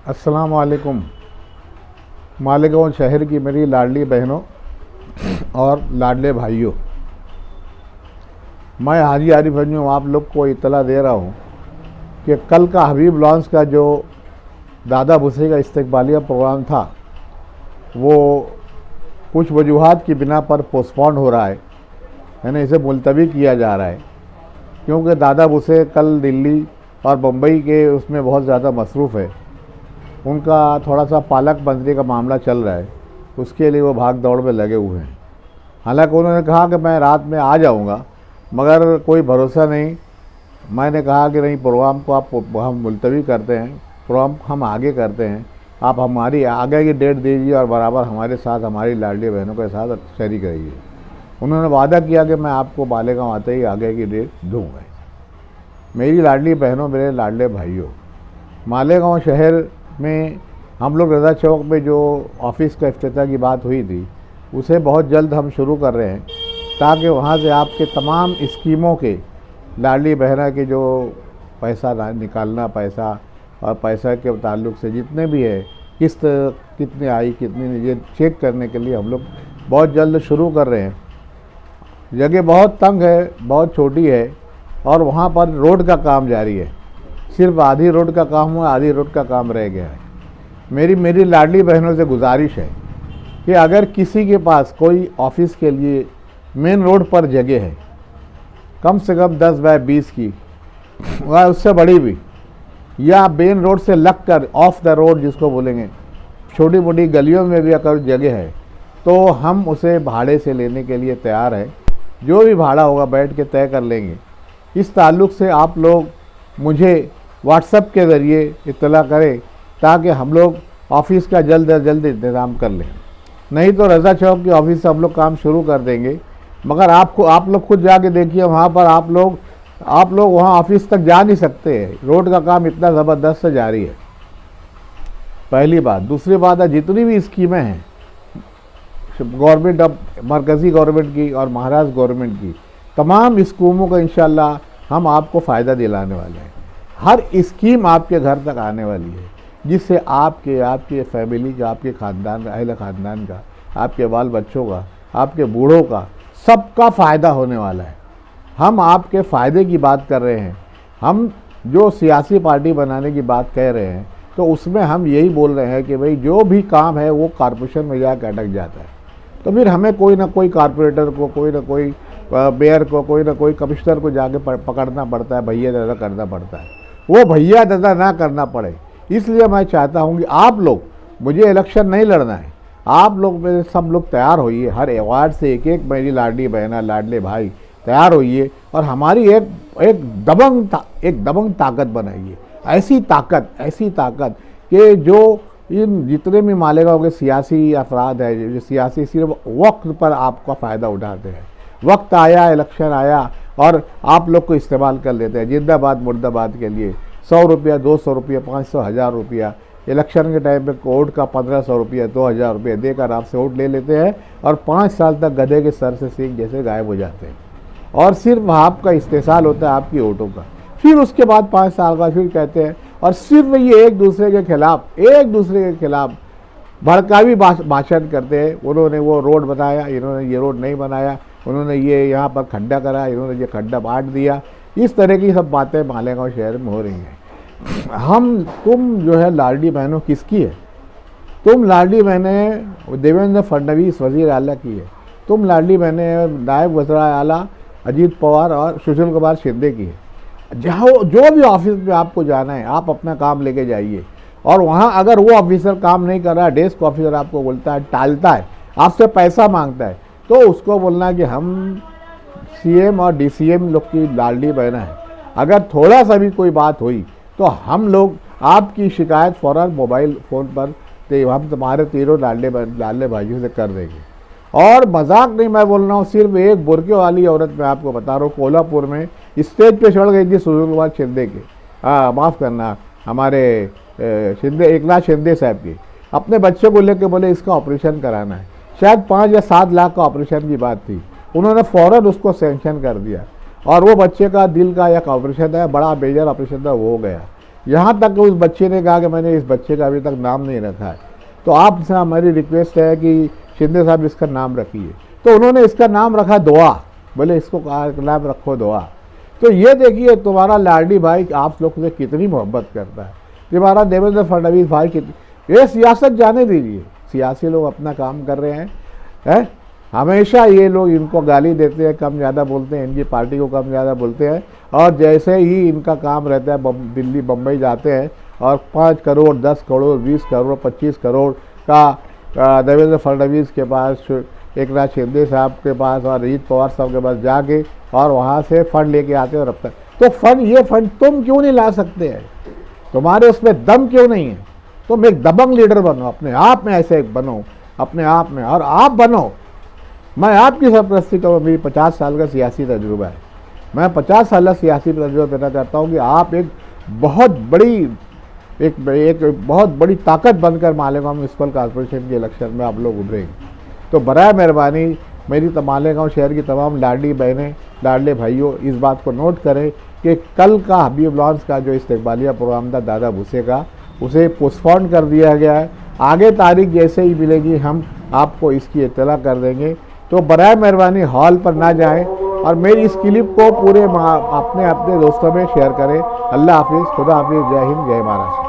अस्सलाम वालेकुम। मालेगांव शहर की मेरी लाडली बहनों और लाडले भाइयों, मैं हाजी आरिफ अंजुम आप लोग को इतला दे रहा हूँ कि कल का हबीब लॉन्स का जो दादा भुसे का इस्तकबालिया प्रोग्राम था वो कुछ वजूहात की बिना पर पोस्टपोन हो रहा है, यानी इसे मुलतवी किया जा रहा है क्योंकि दादा भुसे कल दिल्ली और बम्बई के उसमें बहुत ज़्यादा मसरूफ़ है। उनका थोड़ा सा पालक मंत्री का मामला चल रहा है, उसके लिए वो भाग दौड़ में लगे हुए हैं। हालांकि उन्होंने कहा कि मैं रात में आ जाऊंगा, मगर कोई भरोसा नहीं। मैंने कहा कि नहीं, प्रोग्राम को हम मुलतवी करते हैं, प्रोग्राम हम आगे करते हैं, आप हमारी आगे की डेट दीजिए और बराबर हमारे साथ हमारी लाडली बहनों के साथ शरीक रहिए। उन्होंने वादा किया कि मैं आपको मालेगांव आते ही आगे की डेट दूँगा। मेरी लाडली बहनों, मेरे लाडले भाइयों, मालेगांव शहर में हम लोग रज़ा चौक में जो ऑफिस का इफ्तिताह की बात हुई थी उसे बहुत जल्द हम शुरू कर रहे हैं, ताकि वहाँ से आपके तमाम स्कीमों के लाडली बहना के जो पैसा निकालना, पैसा और पैसा के ताल्लुक़ से जितने भी है, किस्त कितनी आई कितनी नहीं, ये चेक करने के लिए हम लोग बहुत जल्द शुरू कर रहे हैं। जगह बहुत तंग है, बहुत छोटी है और वहाँ पर रोड का काम जारी है। सिर्फ आधी रोड का काम हुआ, आधी रोड का काम रह गया है। मेरी लाडली बहनों से गुजारिश है कि अगर किसी के पास कोई ऑफिस के लिए मेन रोड पर जगह है, कम से कम 10 बाय 20 की, वह उससे बड़ी भी, या मेन रोड से लग कर ऑफ द रोड जिसको बोलेंगे, छोटी मोटी गलियों में भी अगर जगह है तो हम उसे भाड़े से लेने के लिए तैयार है। जो भी भाड़ा होगा बैठ के तय कर लेंगे। इस ताल्लुक़ से आप लोग मुझे व्हाट्सएप के ज़रिए इत्तला करें ताकि हम लोग ऑफ़िस का जल्द अज जल्द इंतज़ाम कर लें। नहीं तो रज़ा चौक की ऑफ़िस से हम लोग काम शुरू कर देंगे, मगर आप लोग खुद जाके देखिए, वहाँ पर आप लोग वहाँ ऑफ़िस तक जा नहीं सकते हैं। रोड का काम इतना ज़बरदस्त से जारी है, पहली बात। दूसरी बात है, जितनी भी स्कीमें हैं गवर्नमेंट, अब मरकज़ी गवर्नमेंट की और महाराष्ट्र गवर्नमेंट की, तमाम स्कीमों का इंशाल्लाह हम आपको फ़ायदा दिलाने वाले हैं। हर स्कीम आपके घर तक आने वाली है, जिससे आपके फैमिली का, आपके ख़ानदान, अहले ख़ानदान का, आपके बाल बच्चों का, आपके बूढ़ों का, सबका फ़ायदा होने वाला है। हम आपके फ़ायदे की बात कर रहे हैं। हम जो सियासी पार्टी बनाने की बात कह रहे हैं तो उसमें हम यही बोल रहे हैं कि भाई जो भी काम है वो कॉरपोरेशन में जाकर अटक जाता है, तो फिर हमें कोई ना कोई कॉरपोरेटर को, कोई ना कोई मेयर को, कोई ना कोई कमिश्नर को जाके पकड़ना पड़ता है, भैया दादा करना पड़ता है। वो भैया दादा ना करना पड़े, इसलिए मैं चाहता हूँ कि आप लोग, मुझे इलेक्शन नहीं लड़ना है, आप लोग मेरे सब लोग तैयार होइए। हर वार्ड से एक मेरी लाडली बहना, लाडले भाई तैयार होइए और हमारी एक दबंग ताकत बनाइए। ऐसी ताकत कि जो इन जितने भी मालेगांव के सियासी अफराद हैं, जो सियासी सिर्फ वक्त पर आपका फ़ायदा उठाते हैं, वक्त आया, इलेक्शन आया और आप लोग को इस्तेमाल कर लेते हैं जिंदाबाद मुर्दाबाद के लिए। 100 रुपया, 200 रुपया, 500, 1000 रुपया, इलेक्शन के टाइम पे वोट का 1500 रुपया, 2000 रुपया देकर आपसे वोट ले लेते हैं और 5 साल तक गधे के सर से सींग जैसे गायब हो जाते हैं। और सिर्फ आपका इस्तेसाल होता है आपकी वोटों का। फिर उसके बाद 5 साल बाद फिर कहते हैं, और सिर्फ ये एक दूसरे के खिलाफ भड़कावी भाषण करते हैं। उन्होंने वो रोड बनाया, इन्होंने ये रोड नहीं बनाया, उन्होंने ये यहाँ पर खड्डा करा, इन्होंने ये खड्डा बांट दिया। इस तरह की सब बातें मालेगांव शहर में हो रही हैं। तुम जो है लाडली बहनों किसकी है? तुम लाडली बहनें देवेंद्र फडणवीस वज़ीर आला की है। तुम लाडली बहनें नायब वज़ीर आला अजीत पवार और सुशील कुमार शिंदे की है। जहाँ जो भी ऑफिस में आपको जाना है, आप अपना काम लेके जाइए और वहाँ अगर वो ऑफिसर काम नहीं कर रहा है, डेस्क ऑफिसर आपको बोलता है, टालता है, आपसे पैसा मांगता है, तो उसको बोलना कि हम सीएम और डीसीएम लोग की लाडली बहना है। अगर थोड़ा सा भी कोई बात हुई तो हम लोग आपकी शिकायत फ़ौरन मोबाइल फ़ोन पर हम तुम्हारे तीनों लाडले भाइयों से कर देंगे। और मजाक नहीं मैं बोल रहा हूँ, सिर्फ एक बुरके वाली औरत मैं आपको बता रहा हूँ, कोल्हापुर में स्टेज पे चढ़ गई थी सुशील कुमार शिंदे के, माफ़ करना, हमारे एकनाथ शिंदे साहब की, अपने बच्चे को लेकर बोले इसका ऑपरेशन कराना है। शायद 5 या 7 लाख का ऑपरेशन की बात थी। उन्होंने फ़ौरन उसको सैंक्शन कर दिया और वो बच्चे का दिल का एक ऑपरेशन है, बड़ा मेजर ऑपरेशन था, वो हो गया। यहाँ तक कि उस बच्चे ने कहा कि मैंने इस बच्चे का अभी तक नाम नहीं रखा है, तो आपसे हमारी रिक्वेस्ट है कि शिंदे साहब इसका नाम रखिए। तो उन्होंने इसका नाम रखा दुआ, बोले इसको नाम रखो दुआ। तो ये देखिए तुम्हारा लाडली भाई आप लोग से कितनी मोहब्बत करता है, तुम्हारा देवेंद्र फडणवीस भाई कितनी। ये सियासत जाने दीजिए, सियासी लोग अपना काम कर रहे हैं। हमेशा ये लोग इनको गाली देते हैं, कम ज़्यादा बोलते हैं, इनकी पार्टी को कम ज़्यादा बोलते हैं, और जैसे ही इनका काम रहता है दिल्ली बम्बई जाते हैं और 5 करोड़ 10 करोड़ 20 करोड़ 25 करोड़ का देवेंद्र फडणवीस के पास, एक नाथ शिंदे साहब के पास और अजीत पवार साहब के पास जाके और वहाँ से फंड लेके आते हैं और रखते हैं। तो ये फंड तुम क्यों नहीं ला सकते हैं? तुम्हारे उसमें दम क्यों नहीं है? तुम एक दबंग लीडर बनो, अपने आप में ऐसे बनो, अपने आप में, और आप बनो। मैं आपकी सरपरस्ती करूँ, मेरी 50 साल का सियासी तजुर्बा है, मैं 50 साल का सियासी तजुर्बा देना चाहता हूँ कि आप एक बहुत बड़ी ताकत बनकर मालेगांव म्यूनसिपल कॉर्पोरेशन के इलेक्शन में आप लोग उभरेंगे। तो बराए मेहरबानी मेरी मालेगांव शहर की तमाम लाडली बहनें, लाडले भाइयों, इस बात को नोट करें कि कल का हबीब लॉन्च का जो इस्तकबालिया प्रोग्राम था दादा भूसे का, उसे पोस्टपोन कर दिया गया है। आगे तारीख जैसे ही मिलेगी हम आपको इसकी इत्तला कर देंगे। तो बराए मेहरबानी हॉल पर ना जाएं और मेरी इस क्लिप को पूरे अपने दोस्तों में शेयर करें। अल्लाह हाफिज़, खुदा हाफिज़, जय हिंद, जय महाराष्ट्र।